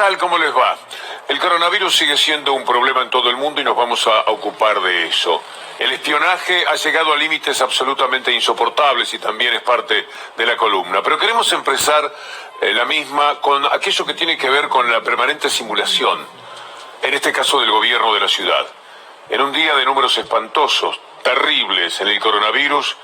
tal? ¿Cómo les va? El coronavirus sigue siendo un problema en todo el mundo y nos vamos a ocupar de eso. El espionaje ha llegado a límites absolutamente insoportables y también es parte de la columna. Pero queremos empezar la misma con aquello que tiene que ver con la permanente simulación, en este caso del gobierno de la ciudad. En un día de números espantosos, terribles en el coronavirus,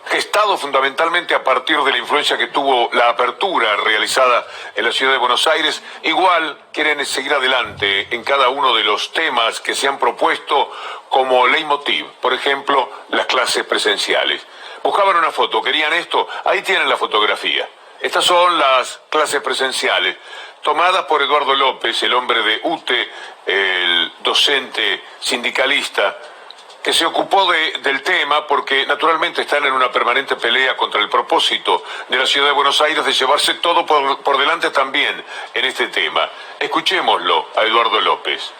gestado fundamentalmente a partir de la influencia que tuvo la apertura realizada en la ciudad de Buenos Aires, igual quieren seguir adelante en cada uno de los temas que se han propuesto como leitmotiv. Por ejemplo, las clases presenciales. Buscaban una foto, querían esto, ahí tienen la fotografía. Estas son las clases presenciales, tomadas por Eduardo López, el hombre de UTE, el docente sindicalista, que se ocupó del tema porque naturalmente están en una permanente pelea contra el propósito de la ciudad de Buenos Aires de llevarse todo por delante también en este tema. Escuchémoslo a Eduardo López.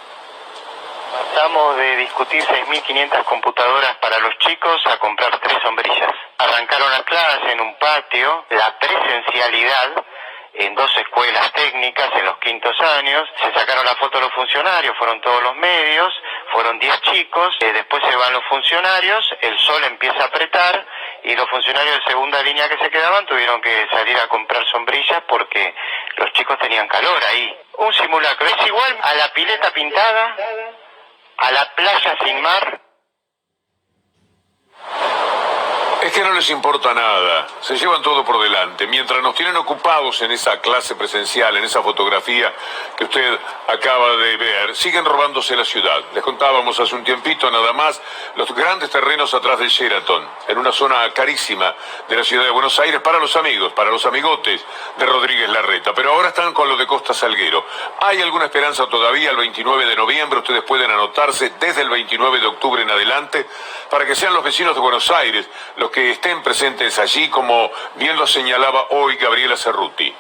Pasamos de discutir 6.500 computadoras para los chicos a comprar 3 sombrillas. Arrancaron las clases en un patio, la presencialidad en 2 escuelas técnicas en los quintos años, se sacaron la foto de los funcionarios, fueron todos los medios, fueron 10 chicos, después se van los funcionarios, el sol empieza a apretar y los funcionarios de segunda línea que se quedaban tuvieron que salir a comprar sombrillas porque los chicos tenían calor ahí. Un simulacro, es igual a la pileta pintada, a la playa sin mar. Es que no les importa nada, se llevan todo por delante. Mientras nos tienen ocupados en esa clase presencial, en esa fotografía que usted acaba de ver, siguen robándose la ciudad. Les contábamos hace un tiempito nada más los grandes terrenos atrás del Sheraton, en una zona carísima de la ciudad de Buenos Aires para los amigos, para los amigotes de Rodríguez Larreta. Pero ahora están con lo de Costa Salguero. ¿Hay alguna esperanza todavía el 29 de noviembre? Ustedes pueden anotarse desde el 29 de octubre en adelante para que sean los vecinos de Buenos Aires los que estén presentes allí, como bien lo señalaba hoy Gabriela Cerruti.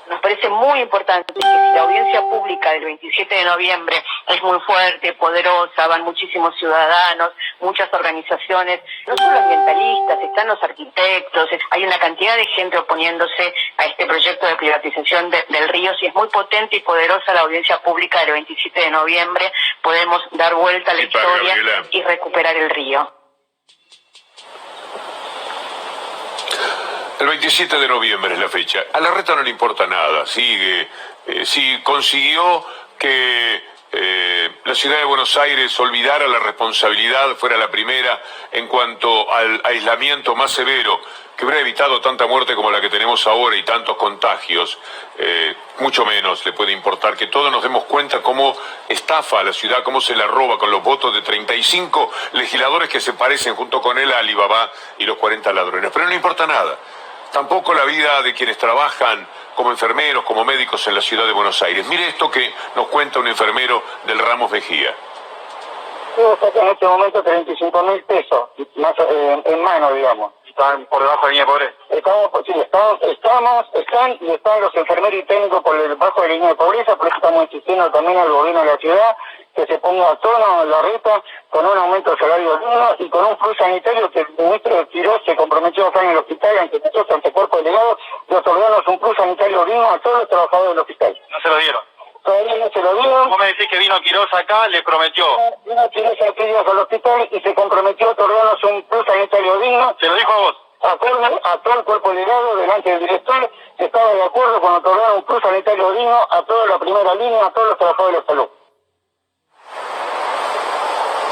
Nos parece muy importante que si la audiencia pública del 27 de noviembre es muy fuerte, poderosa, van muchísimos ciudadanos, muchas organizaciones, no solo ambientalistas, están los arquitectos, hay una cantidad de gente oponiéndose a este proyecto de privatización del río. Si es muy potente y poderosa la audiencia pública del 27 de noviembre, podemos dar vuelta a la historia y recuperar el río. El 27 de noviembre es la fecha. A Larreta no le importa nada. Sigue. Si consiguió que la ciudad de Buenos Aires olvidara la responsabilidad, fuera la primera en cuanto al aislamiento más severo, que hubiera evitado tanta muerte como la que tenemos ahora y tantos contagios, mucho menos le puede importar que todos nos demos cuenta cómo estafa a la ciudad, cómo se la roba con los votos de 35 legisladores que se parecen junto con él a Alibaba y los 40 ladrones. Pero no le importa nada. Tampoco la vida de quienes trabajan como enfermeros, como médicos en la ciudad de Buenos Aires. Mire esto que nos cuenta un enfermero del Ramos Mejía. Yo saqué en este momento 35.000 pesos, más en mano, digamos. Están por debajo de la línea de pobreza. Están los enfermeros y técnicos por debajo de la línea de pobreza, por eso estamos insistiendo también al gobierno de la ciudad que se ponga a tono la reta con un aumento de salario digno y con un plus sanitario que el ministro Quiroz se comprometió acá en el hospital ante nosotros, ante cuerpo delegado, de otorgarnos un plus sanitario digno a todos los trabajadores del hospital. No se lo dieron. Todavía no se lo dieron. Vos me decís que vino Quiroz acá, le prometió. Vino Quiroz aquel día al hospital y se comprometió a otorgarnos un plus sanitario digno. ¿Se lo dijo a vos? A todo el cuerpo delegado delante del director, que estaba de acuerdo con otorgar un plus sanitario digno a toda la primera línea, a todos los trabajadores de la salud.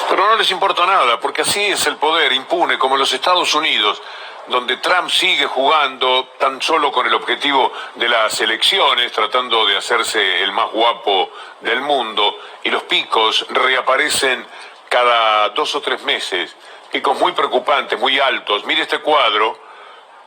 Pero no les importa nada, porque así es el poder impune, como en los Estados Unidos, donde Trump sigue jugando tan solo con el objetivo de las elecciones, tratando de hacerse el más guapo del mundo, y los picos reaparecen cada 2 o 3 meses, picos muy preocupantes, muy altos. Mire este cuadro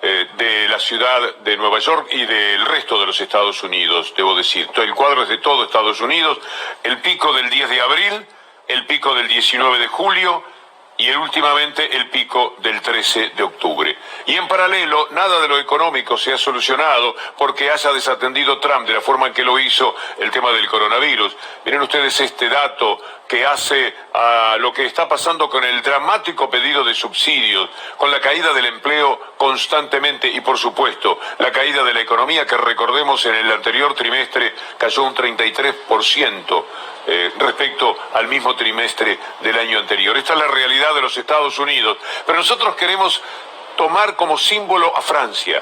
de la ciudad de Nueva York y del resto de los Estados Unidos, debo decir. El cuadro es de todo Estados Unidos, el pico del 10 de abril, el pico del 19 de julio y últimamente el pico del 13 de octubre. Y en paralelo, nada de lo económico se ha solucionado porque haya desatendido Trump de la forma en que lo hizo el tema del coronavirus. Miren ustedes este dato que hace a lo que está pasando con el dramático pedido de subsidios, con la caída del empleo constantemente y, por supuesto, la caída de la economía, que recordemos en el anterior trimestre cayó un 33% respecto al mismo trimestre del año anterior. Esta es la realidad de los Estados Unidos, pero nosotros queremos tomar como símbolo a Francia.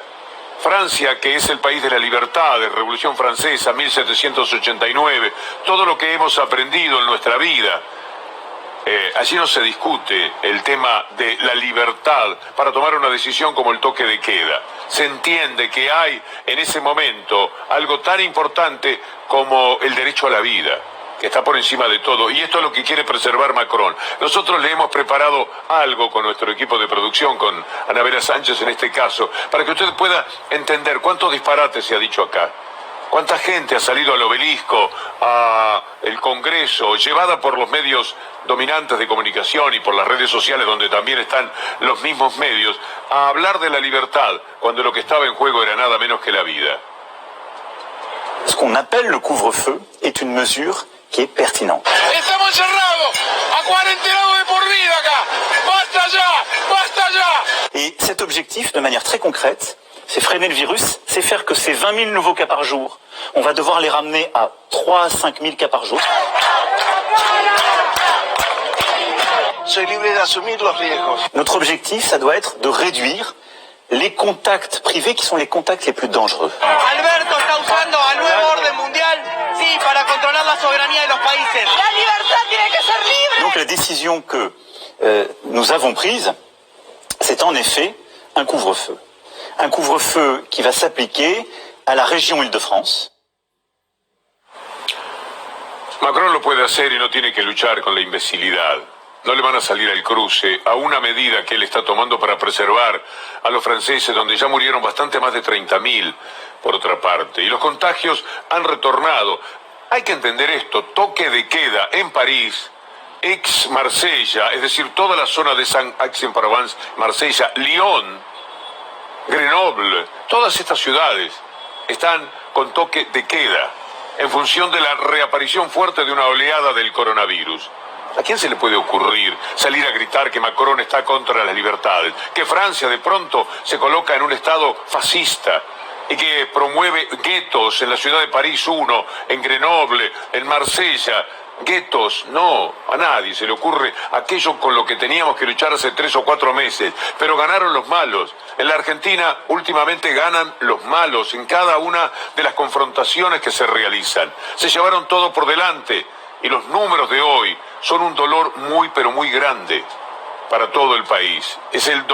Francia, que es el país de la libertad, de Revolución Francesa, 1789, todo lo que hemos aprendido en nuestra vida. Allí no se discute el tema de la libertad para tomar una decisión como el toque de queda. Se entiende que hay en ese momento algo tan importante como el derecho a la vida, que está por encima de todo, y esto es lo que quiere preservar Macron. Nosotros le hemos preparado algo con nuestro equipo de producción, con Anabela Sánchez en este caso, para que usted pueda entender cuántos disparates se ha dicho acá, cuánta gente ha salido al obelisco, al Congreso, llevada por los medios dominantes de comunicación y por las redes sociales, donde también están los mismos medios, a hablar de la libertad, cuando lo que estaba en juego era nada menos que la vida. Ce qu'on appelle le couvre-feu est une mesure qui est pertinente. Estamos encerrados, acuarentenados de por vida acá. ¡Basta ya! ¡Basta ya! Et cet objectif, de manière très concrète, c'est freiner le virus, c'est faire que ces 20 000 nouveaux cas par jour, on va devoir les ramener à 3 à 5 000 cas par jour. Soy libre de asumir los riesgos. Notre objectif, ça doit être de réduire les contacts privés qui sont les contacts les plus dangereux. Alberto está usando al nuevo orden mundial, sí, para controlar la soberanía de los países. La libertad tiene que ser libre. Donc la décision que nous avons prise, c'est en effet un couvre-feu. Un couvre-feu qui va s'appliquer à la région Île-de-France. Macron lo puede hacer y no tiene que luchar con la imbecilidad. No le van a salir al cruce a una medida que él está tomando para preservar a los franceses, donde ya murieron bastante más de 30.000, por otra parte. Y los contagios han retornado. Hay que entender esto, toque de queda en París, ex-Marsella, es decir, toda la zona de Saint-Aix-en-Provence, Marsella, Lyon, Grenoble, todas estas ciudades están con toque de queda en función de la reaparición fuerte de una oleada del coronavirus. ¿A quién se le puede ocurrir salir a gritar que Macron está contra las libertades? Que Francia de pronto se coloca en un estado fascista y que promueve guetos en la ciudad de París 1, en Grenoble, en Marsella. Guetos, no, a nadie se le ocurre aquello con lo que teníamos que luchar hace 3 o 4 meses, pero ganaron los malos. En la Argentina últimamente ganan los malos en cada una de las confrontaciones que se realizan. Se llevaron todo por delante y los números de hoy son un dolor muy pero muy grande para todo el país. Es el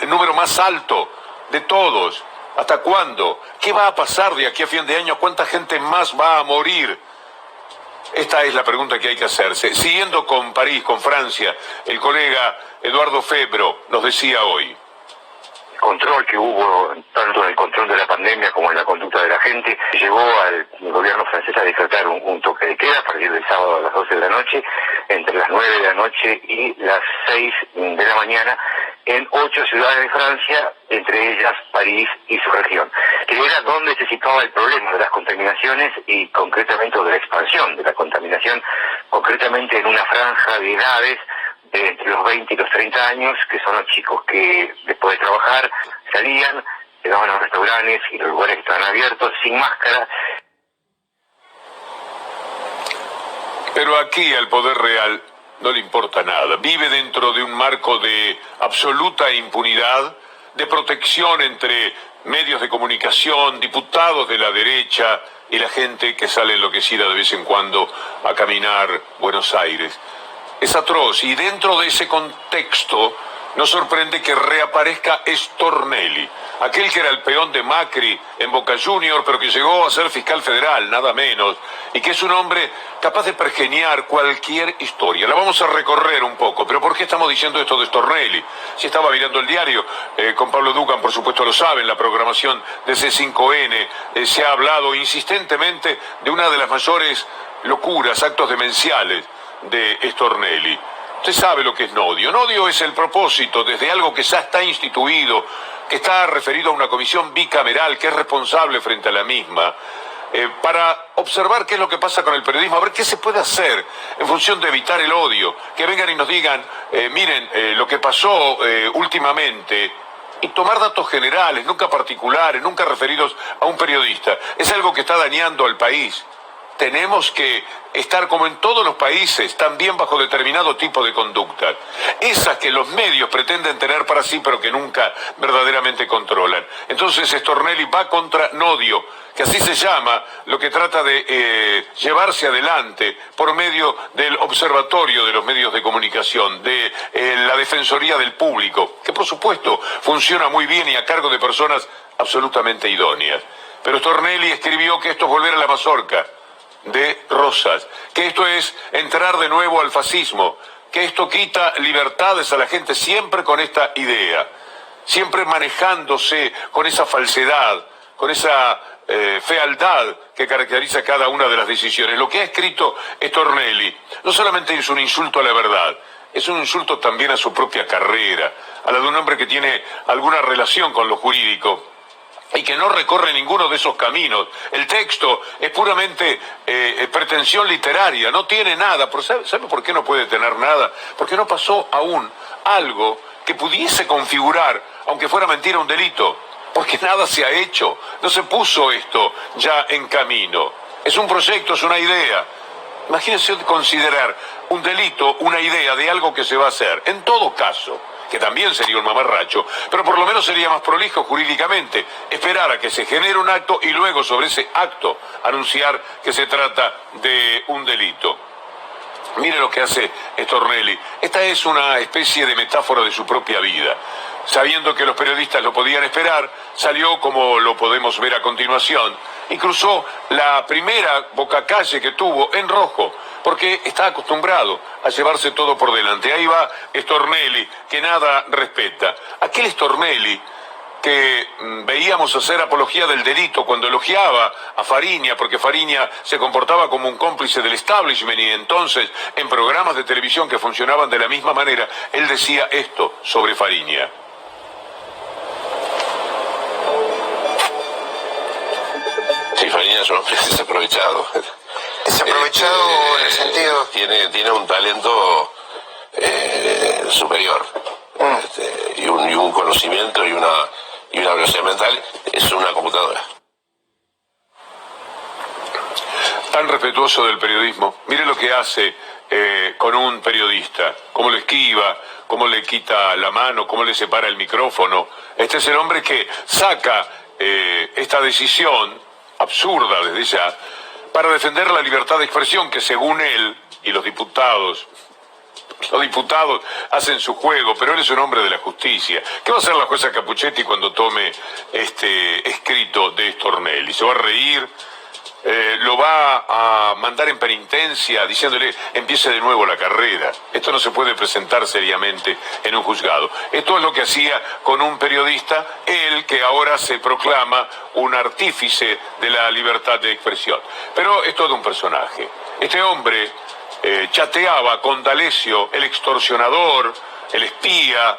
número más alto de todos. ¿Hasta cuándo? ¿Qué va a pasar de aquí a fin de año? ¿Cuánta gente más va a morir? Esta es la pregunta que hay que hacerse. Siguiendo con París, con Francia, el colega Eduardo Febro nos decía hoy. Control que hubo tanto en el control de la pandemia como en la conducta de la gente llevó al gobierno francés a decretar un toque de queda a partir del sábado a las 12 de la noche, entre las 9 de la noche y las 6 de la mañana, en 8 ciudades de Francia, entre ellas París y su región, que era donde se situaba el problema de las contaminaciones y concretamente de la expansión de la contaminación, concretamente en una franja de edades entre los 20 y los 30 años, que son los chicos que después de trabajar salían, llegaban a los restaurantes y los lugares estaban abiertos sin máscara. Pero aquí al poder real no le importa nada. Vive dentro de un marco de absoluta impunidad, de protección entre medios de comunicación, diputados de la derecha y la gente que sale enloquecida de vez en cuando a caminar Buenos Aires. Es atroz, y dentro de ese contexto nos sorprende que reaparezca Stornelli, aquel que era el peón de Macri en Boca Juniors, pero que llegó a ser fiscal federal, nada menos, y que es un hombre capaz de pergeniar cualquier historia. La vamos a recorrer un poco, pero ¿por qué estamos diciendo esto de Stornelli? Si estaba mirando el diario, con Pablo Dugan, por supuesto lo saben, la programación de C5N, se ha hablado insistentemente de una de las mayores locuras, actos demenciales de Stornelli. Usted sabe lo que es Nodio. Nodio es el propósito desde algo que ya está instituido, que está referido a una comisión bicameral que es responsable frente a la misma, para observar qué es lo que pasa con el periodismo, a ver qué se puede hacer en función de evitar el odio. Que vengan y nos digan, miren, lo que pasó últimamente y tomar datos generales, nunca particulares, nunca referidos a un periodista, es algo que está dañando al país. Tenemos que estar, como en todos los países, también bajo determinado tipo de conductas. Esas que los medios pretenden tener para sí, pero que nunca verdaderamente controlan. Entonces Stornelli va contra Nodio, que así se llama, lo que trata de llevarse adelante por medio del Observatorio de los Medios de Comunicación, de la Defensoría del Público, que por supuesto funciona muy bien y a cargo de personas absolutamente idóneas. Pero Stornelli escribió que esto es volver a la mazorca de Rosas, que esto es entrar de nuevo al fascismo, que esto quita libertades a la gente, siempre con esta idea, siempre manejándose con esa falsedad, con esa fealdad que caracteriza cada una de las decisiones. Lo que ha escrito Stornelli no solamente es un insulto a la verdad, es un insulto también a su propia carrera, a la de un hombre que tiene alguna relación con lo jurídico y que no recorre ninguno de esos caminos. El texto es puramente pretensión literaria, no tiene nada. ¿Sabe por qué no puede tener nada? Porque no pasó aún algo que pudiese configurar, aunque fuera mentira, un delito. Porque nada se ha hecho, no se puso esto ya en camino. Es un proyecto, es una idea. Imagínense considerar un delito, una idea de algo que se va a hacer. En todo caso, que también sería un mamarracho, pero por lo menos sería más prolijo jurídicamente, esperar a que se genere un acto y luego sobre ese acto anunciar que se trata de un delito. Mire lo que hace Stornelli. Esta es una especie de metáfora de su propia vida. Sabiendo que los periodistas lo podían esperar, salió, como lo podemos ver a continuación, y cruzó la primera bocacalle que tuvo en rojo, porque está acostumbrado a llevarse todo por delante. Ahí va Stornelli, que nada respeta. Aquel Stornelli que veíamos hacer apología del delito cuando elogiaba a Fariña, porque Fariña se comportaba como un cómplice del establishment, y entonces en programas de televisión que funcionaban de la misma manera, él decía esto sobre Fariña. Sí, Fariña es un hombre desaprovechado. Desaprovechado en el sentido... Tiene un talento superior. Y un conocimiento y una velocidad mental. Es una computadora. Tan respetuoso del periodismo. Mire lo que hace con un periodista, cómo lo esquiva, cómo le quita la mano, cómo le separa el micrófono. Este es el hombre que saca esta decisión absurda desde ya para defender la libertad de expresión, que según él y los diputados hacen su juego, pero él es un hombre de la justicia. ¿Qué va a hacer la jueza Capuchetti cuando tome este escrito de Stornelli? ¿Se va a reír? ¿Lo va a mandar en penitencia diciéndole empiece de nuevo la carrera? Esto no se puede presentar seriamente en un juzgado. Esto es lo que hacía con un periodista, él que ahora se proclama un artífice de la libertad de expresión. Pero es todo un personaje. Este hombre chateaba con D'Alessio, el extorsionador, el espía,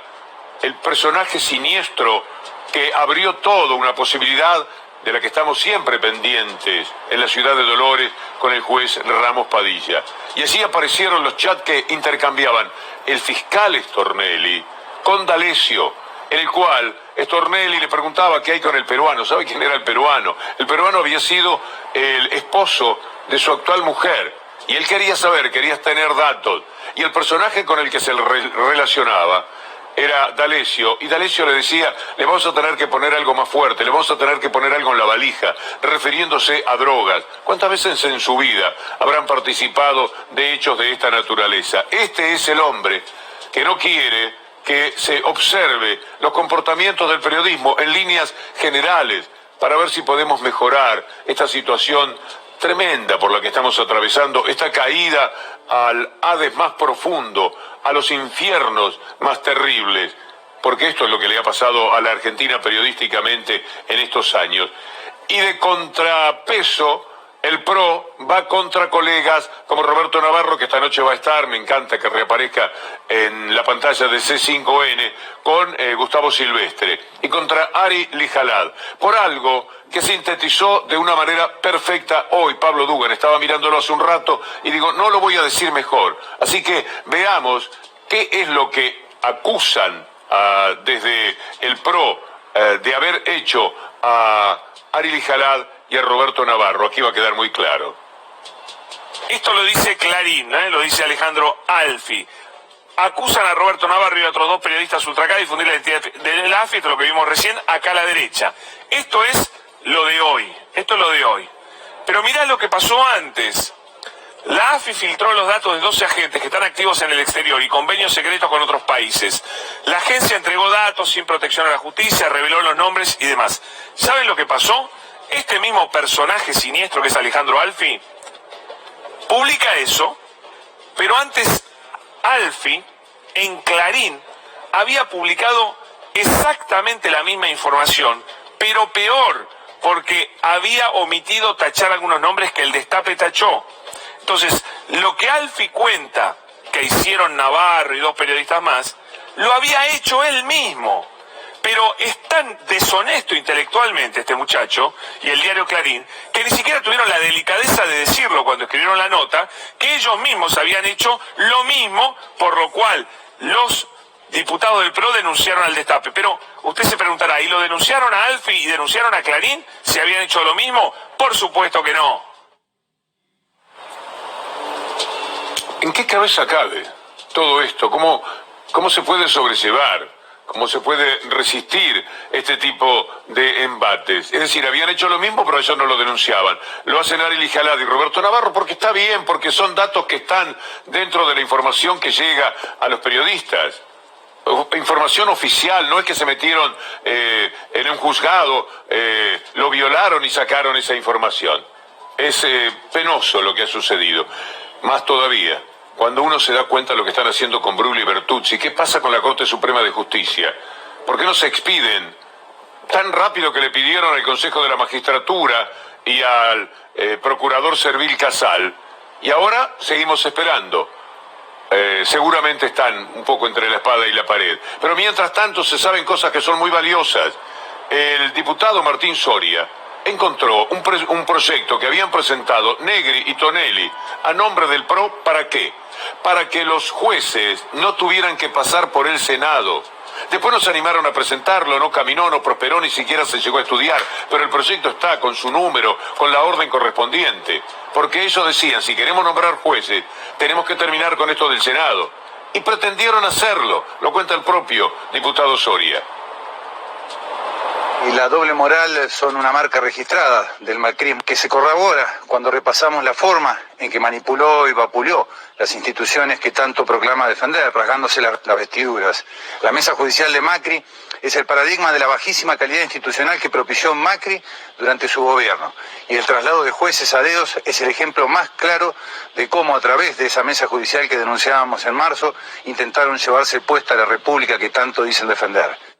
el personaje siniestro que abrió todo una posibilidad de la que estamos siempre pendientes en la ciudad de Dolores con el juez Ramos Padilla. Y así aparecieron los chats que intercambiaban el fiscal Stornelli con D'Alessio, en el cual Stornelli le preguntaba qué hay con el peruano. ¿Sabe quién era el peruano? El peruano había sido el esposo de su actual mujer, y él quería saber, quería tener datos, y el personaje con el que se relacionaba era D'Alessio, y D'Alessio le decía, le vamos a tener que poner algo más fuerte, le vamos a tener que poner algo en la valija, refiriéndose a drogas. ¿Cuántas veces en su vida habrán participado de hechos de esta naturaleza? Este es el hombre que no quiere que se observe los comportamientos del periodismo en líneas generales para ver si podemos mejorar esta situación tremenda por la que estamos atravesando, esta caída al Hades más profundo, a los infiernos más terribles, porque esto es lo que le ha pasado a la Argentina periodísticamente en estos años. Y de contrapeso, el PRO va contra colegas como Roberto Navarro, que esta noche va a estar, me encanta que reaparezca en la pantalla de C5N, con Gustavo Silvestre, y contra Ari Lijalad, por algo que sintetizó de una manera perfecta hoy Pablo Dugan. Estaba mirándolo hace un rato y digo, no lo voy a decir mejor. Así que veamos qué es lo que acusan desde el PRO de haber hecho a Ariel Jalad y a Roberto Navarro. Aquí va a quedar muy claro. Esto lo dice Clarín, lo dice Alejandro Alfi. Acusan a Roberto Navarro y a otros dos periodistas ultra de difundir la identidad de la AFI, esto es lo que vimos recién, acá a la derecha. Esto es lo de hoy, Pero mirá lo que pasó antes. La AFI filtró los datos de 12 agentes que están activos en el exterior y convenios secretos con otros países. La agencia entregó datos sin protección a la justicia, reveló los nombres y demás. ¿Saben lo que pasó? Este mismo personaje siniestro que es Alejandro Alfi publica eso, pero antes Alfi en Clarín había publicado exactamente la misma información, pero peor, porque había omitido tachar algunos nombres que el Destape tachó. Entonces, lo que Alfi cuenta que hicieron Navarro y dos periodistas más, lo había hecho él mismo. Pero es tan deshonesto intelectualmente este muchacho y el diario Clarín, que ni siquiera tuvieron la delicadeza de decirlo cuando escribieron la nota, que ellos mismos habían hecho lo mismo, por lo cual los diputados del PRO denunciaron al Destape. Pero usted se preguntará, ¿y lo denunciaron a Alfi y denunciaron a Clarín? ¿Se habían hecho lo mismo? Por supuesto que no. ¿En qué cabeza cabe todo esto? ¿Cómo se puede sobrellevar? ¿Cómo se puede resistir este tipo de embates? Es decir, habían hecho lo mismo, pero ellos no lo denunciaban. Lo hacen Ariel Jalad y Roberto Navarro porque está bien, porque son datos que están dentro de la información que llega a los periodistas. Información oficial, no es que se metieron en un juzgado, lo violaron y sacaron esa información. Es penoso lo que ha sucedido. Más todavía, cuando uno se da cuenta de lo que están haciendo con Bruglia y Bertuzzi, ¿qué pasa con la Corte Suprema de Justicia? ¿Por qué no se expiden tan rápido que le pidieron al Consejo de la Magistratura y al Procurador Servil Casal? Y ahora seguimos esperando. Seguramente están un poco entre la espada y la pared. Pero mientras tanto se saben cosas que son muy valiosas. El diputado Martín Soria encontró un proyecto que habían presentado Negri y Tonelli a nombre del PRO. ¿Para qué? Para que los jueces no tuvieran que pasar por el Senado. Después nos animaron a presentarlo, no caminó, no prosperó, ni siquiera se llegó a estudiar, pero el proyecto está con su número, con la orden correspondiente, porque ellos decían, si queremos nombrar jueces, tenemos que terminar con esto del Senado, y pretendieron hacerlo, lo cuenta el propio diputado Soria. Y la doble moral son una marca registrada del macrismo que se corrobora cuando repasamos la forma en que manipuló y vapuleó las instituciones que tanto proclama defender, rasgándose las vestiduras. La mesa judicial de Macri es el paradigma de la bajísima calidad institucional que propició Macri durante su gobierno. Y el traslado de jueces a dedos es el ejemplo más claro de cómo a través de esa mesa judicial que denunciábamos en marzo intentaron llevarse puesta la república que tanto dicen defender.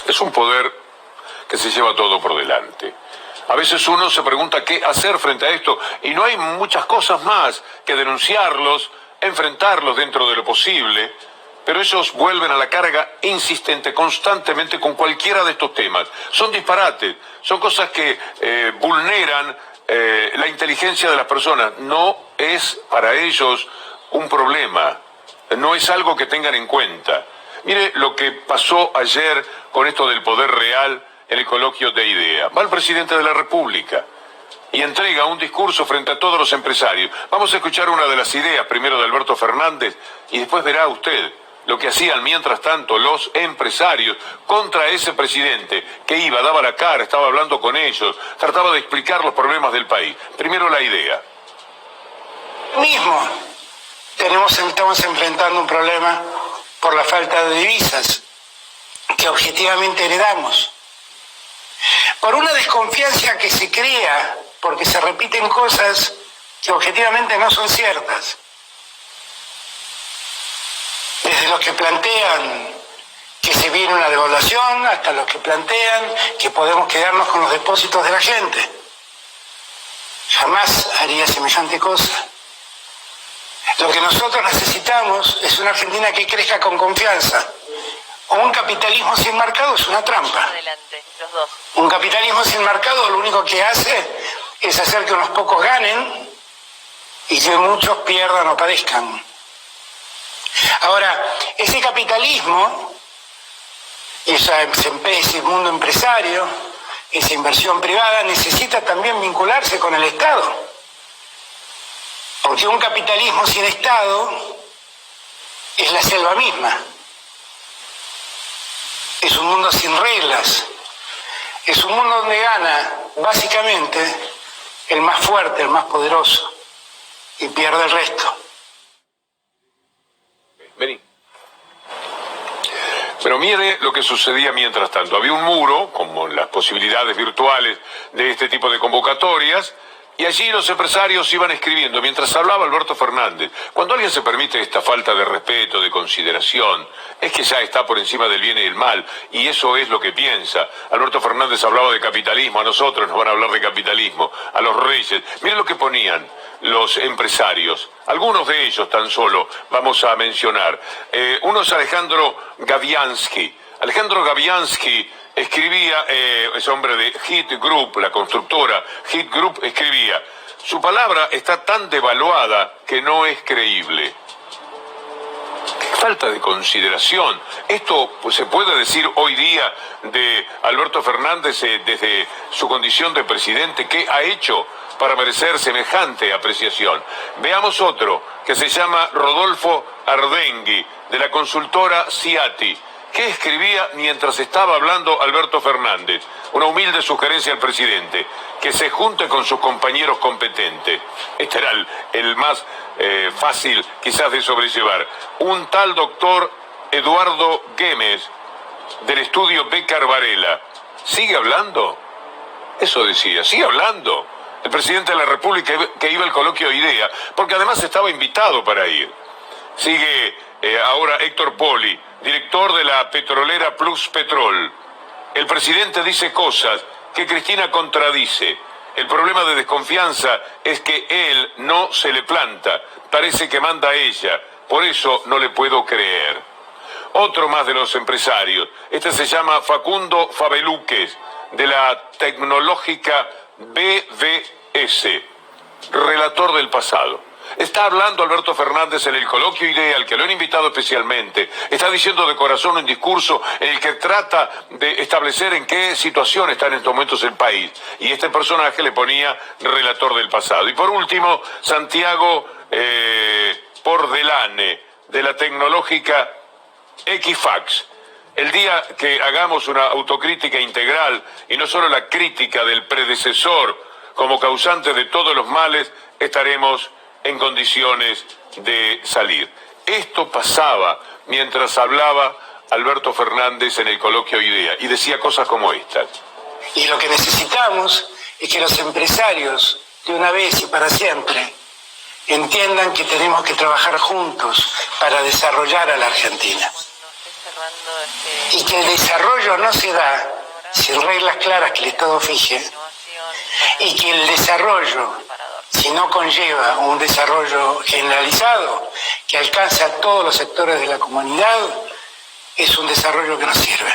Es un poder que se lleva todo por delante. A veces uno se pregunta qué hacer frente a esto, y no hay muchas cosas más que denunciarlos, enfrentarlos dentro de lo posible, pero ellos vuelven a la carga insistente, constantemente, con cualquiera de estos temas. Son disparates, son cosas que vulneran la inteligencia de las personas. No es para ellos un problema, no es algo que tengan en cuenta. Mire lo que pasó ayer con esto del poder real en el coloquio de IDEA. Va el presidente de la República y entrega un discurso frente a todos los empresarios. Vamos a escuchar una de las ideas, primero de Alberto Fernández, y después verá usted lo que hacían mientras tanto los empresarios contra ese presidente que iba, daba la cara, estaba hablando con ellos, trataba de explicar los problemas del país. Primero la idea. Estamos enfrentando un problema por la falta de divisas que objetivamente heredamos, por una desconfianza que se crea porque se repiten cosas que objetivamente no son ciertas, desde los que plantean que se viene una devaluación hasta los que plantean que podemos quedarnos con los depósitos de la gente. Jamás haría semejante cosa. Lo que nosotros necesitamos es una Argentina que crezca con confianza. Un capitalismo sin mercado es una trampa. Adelante, los dos. Un capitalismo sin mercado lo único que hace es hacer que unos pocos ganen y que muchos pierdan o padezcan. Ahora, ese capitalismo y ese mundo empresario, esa inversión privada, necesita también vincularse con el Estado. Porque un capitalismo sin Estado es la selva misma. Es un mundo sin reglas. Es un mundo donde gana, básicamente, el más fuerte, el más poderoso, y pierde el resto. Vení. Pero mire lo que sucedía mientras tanto. Había un muro, como las posibilidades virtuales de este tipo de convocatorias, y allí los empresarios iban escribiendo mientras hablaba Alberto Fernández. Cuando alguien se permite esta falta de respeto, de consideración, es que ya está por encima del bien y del mal, y eso es lo que piensa. Alberto Fernández hablaba de capitalismo, a nosotros nos van a hablar de capitalismo, a los reyes. Miren lo que ponían los empresarios, algunos de ellos tan solo vamos a mencionar. Uno es Alejandro Gaviansky. Alejandro Gaviansky escribía, es hombre de Hit Group, la constructora Hit Group, escribía: su palabra está tan devaluada que no es creíble. Qué falta de consideración. Esto pues, se puede decir hoy día de Alberto Fernández desde su condición de presidente. ¿Qué ha hecho para merecer semejante apreciación? Veamos otro, que se llama Rodolfo Ardengui, de la consultora Ciati. ¿Qué escribía mientras estaba hablando Alberto Fernández? Una humilde sugerencia al presidente: que se junte con sus compañeros competentes. Este era el más fácil quizás de sobrellevar. Un tal doctor Eduardo Güemes, del estudio Becar Varela. ¿Sigue hablando? Eso decía, sigue hablando. El presidente de la República que iba al coloquio IDEA, porque además estaba invitado para ir. Sigue ahora Héctor Poli, director de la petrolera Plus Petrol. El presidente dice cosas que Cristina contradice. El problema de desconfianza es que él no se le planta. Parece que manda ella. Por eso no le puedo creer. Otro más de los empresarios. Este se llama Facundo Fabeluques, de la tecnológica BVS, relator del pasado. Está hablando Alberto Fernández en el coloquio IDEA, al que lo han invitado especialmente. Está diciendo de corazón un discurso en el que trata de establecer en qué situación está en estos momentos el país. Y este personaje le ponía relator del pasado. Y por último, Santiago Pordelane, de la tecnológica Equifax. El día que hagamos una autocrítica integral, y no solo la crítica del predecesor como causante de todos los males, estaremos en condiciones de salir. Esto pasaba mientras hablaba Alberto Fernández en el coloquio IDEA, y decía cosas como estas. Y lo que necesitamos es que los empresarios, de una vez y para siempre, entiendan que tenemos que trabajar juntos para desarrollar a la Argentina. Y que el desarrollo no se da sin reglas claras que el Estado fije, y que el desarrollo, si no conlleva un desarrollo generalizado que alcanza a todos los sectores de la comunidad, es un desarrollo que no sirve.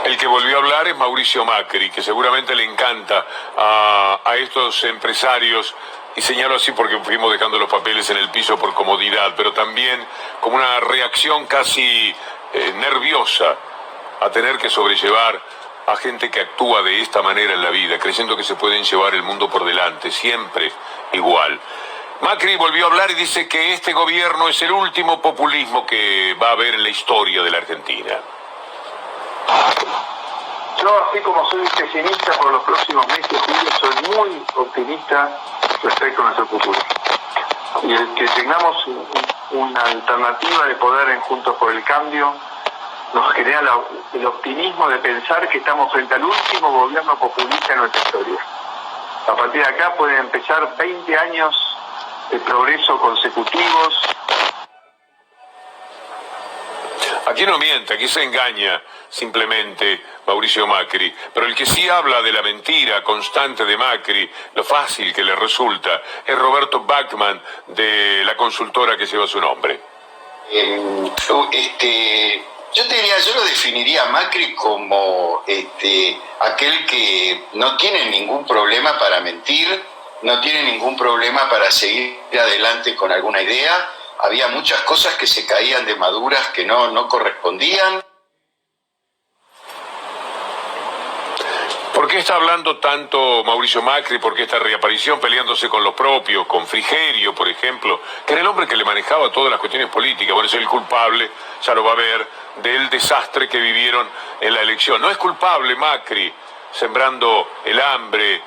El que volvió a hablar es Mauricio Macri, que seguramente le encanta a estos empresarios, y señalo así porque fuimos dejando los papeles en el piso por comodidad, pero también como una reacción casi nerviosa a tener que sobrellevar a gente que actúa de esta manera en la vida, creyendo que se pueden llevar el mundo por delante, siempre igual. Macri volvió a hablar y dice que este gobierno es el último populismo que va a haber en la historia de la Argentina. Yo, así como soy pesimista por los próximos meses, Julio, soy muy optimista respecto a nuestro futuro. Y el que tengamos una alternativa de poder en Juntos por el Cambio nos genera el optimismo de pensar que estamos frente al último gobierno populista en nuestra historia. A partir de acá pueden empezar 20 años de progreso consecutivos. Aquí no miente, aquí se engaña simplemente Mauricio Macri, pero el que sí habla de la mentira constante de Macri, lo fácil que le resulta, es Roberto Bachmann, de la consultora que lleva su nombre. Yo te diría, yo lo definiría a Macri como aquel que no tiene ningún problema para mentir no tiene ningún problema para seguir adelante con alguna idea. Había muchas cosas que se caían de maduras que no correspondían. ¿Por qué está hablando tanto Mauricio Macri? ¿Por qué esta reaparición peleándose con los propios, con Frigerio, por ejemplo, que era el hombre que le manejaba todas las cuestiones políticas? Por eso es el culpable, ya lo va a ver, del desastre que vivieron en la elección. No es culpable Macri, sembrando el hambre,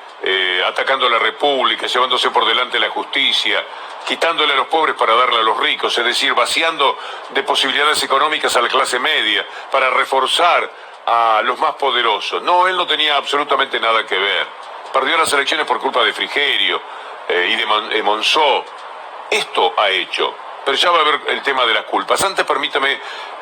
atacando a la República, llevándose por delante la justicia, quitándole a los pobres para darle a los ricos, es decir, vaciando de posibilidades económicas a la clase media, para reforzar a los más poderosos. No, él no tenía absolutamente nada que ver. Perdió las elecciones por culpa de Frigerio y de Monzó. Esto ha hecho. Pero ya va a ver el tema de las culpas. Antes permítame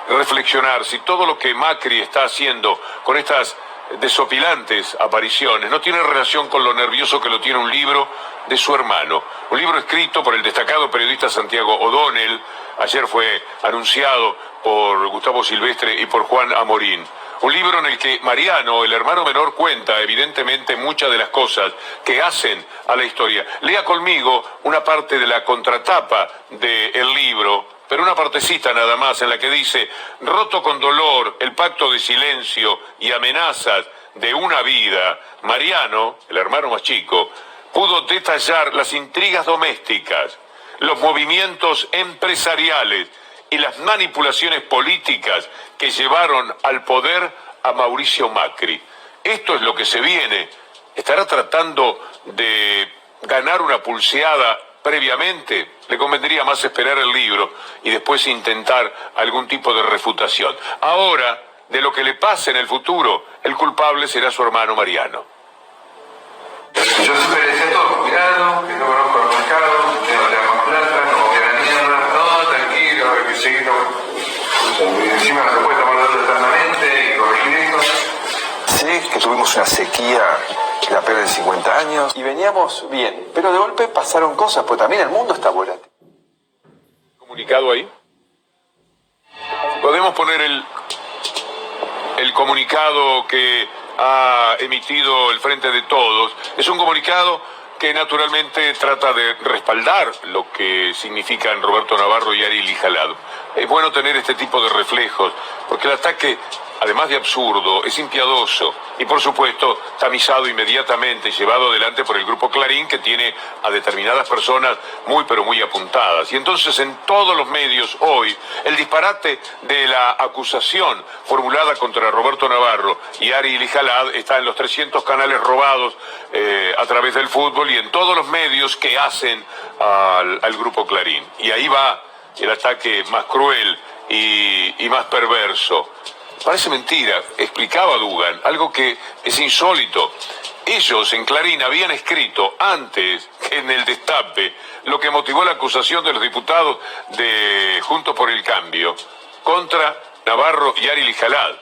reflexionar si todo lo que Macri está haciendo con estas desopilantes apariciones no tiene relación con lo nervioso que lo tiene un libro de su hermano. Un libro escrito por el destacado periodista Santiago O'Donnell. Ayer fue anunciado por Gustavo Silvestre y por Juan Amorín. Un libro en el que Mariano, el hermano menor, cuenta evidentemente muchas de las cosas que hacen a la historia. Lea conmigo una parte de la contratapa del libro, pero una partecita nada más, en la que dice: roto con dolor el pacto de silencio y amenazas de una vida, Mariano, el hermano más chico, pudo detallar las intrigas domésticas, los movimientos empresariales y las manipulaciones políticas que llevaron al poder a Mauricio Macri. Esto es lo que se viene. ¿Estará tratando de ganar una pulseada previamente? Le convendría más esperar el libro y después intentar algún tipo de refutación. Ahora, de lo que le pase en el futuro, el culpable será su hermano Mariano. Yo siempre le decía a todos: cuidado, que no conozco el mercado, que no le da más plata, no voy a la mierda, no, tranquilo, hay que seguirlo. Encima no se puede tomar datos eternamente y corregir esto. Sé que tuvimos una sequía, la peor de 50 años, y veníamos bien, pero de golpe pasaron cosas, pues también el mundo está volátil. ¿Comunicado ahí? Podemos poner el comunicado que ha emitido el Frente de Todos. Es un comunicado que naturalmente trata de respaldar lo que significan Roberto Navarro y Ari Lijalad. Es bueno tener este tipo de reflejos, porque el ataque, además de absurdo, es impiadoso y, por supuesto, tamizado inmediatamente, llevado adelante por el Grupo Clarín, que tiene a determinadas personas muy, pero muy apuntadas. Y entonces, en todos los medios hoy, el disparate de la acusación formulada contra Roberto Navarro y Ari Lijalad está en los 300 canales robados a través del fútbol y en todos los medios que hacen al Grupo Clarín. Y ahí va el ataque más cruel y más perverso. Parece mentira, explicaba Dugan, algo que es insólito. Ellos en Clarín habían escrito antes que en el Destape lo que motivó la acusación de los diputados de Juntos por el Cambio contra Navarro y Ari Lijalad.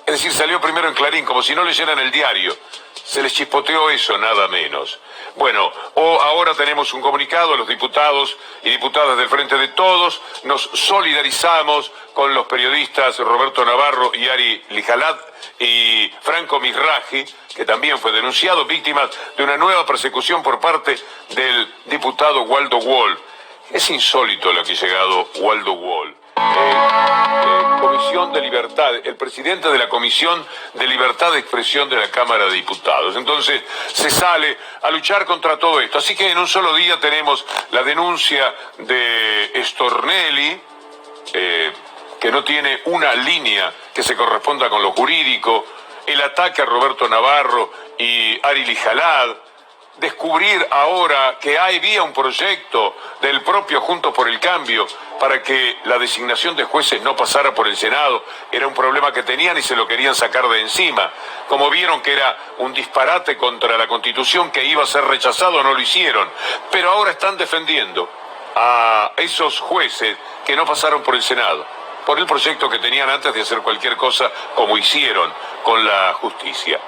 Es decir, salió primero en Clarín, como si no leyeran el diario. Se les chispoteó eso, nada menos. Bueno, ahora tenemos un comunicado a los diputados y diputadas del Frente de Todos. Nos solidarizamos con los periodistas Roberto Navarro y Ari Lijalad y Franco Misraji, que también fue denunciado, víctimas de una nueva persecución por parte del diputado Waldo Wall. Es insólito lo que ha llegado Waldo Wall. Comisión de Libertad, el presidente de la Comisión de Libertad de Expresión de la Cámara de Diputados. Entonces se sale a luchar contra todo esto. Así que en un solo día tenemos la denuncia de Stornelli, que no tiene una línea que se corresponda con lo jurídico, el ataque a Roberto Navarro y Ari Lijalad, descubrir ahora que había un proyecto del propio Juntos por el Cambio para que la designación de jueces no pasara por el Senado. Era un problema que tenían y se lo querían sacar de encima. Como vieron que era un disparate contra la Constitución que iba a ser rechazado, no lo hicieron. Pero ahora están defendiendo a esos jueces que no pasaron por el Senado, por el proyecto que tenían antes de hacer cualquier cosa como hicieron con la justicia.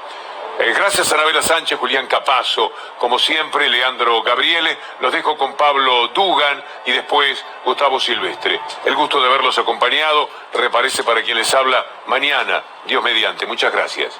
Gracias a Anabela Sánchez, Julián Capazo, como siempre, Leandro Gabriele. Los dejo con Pablo Dugan y después Gustavo Silvestre. El gusto de haberlos acompañado. Reaparece para quien les habla mañana, Dios mediante. Muchas gracias.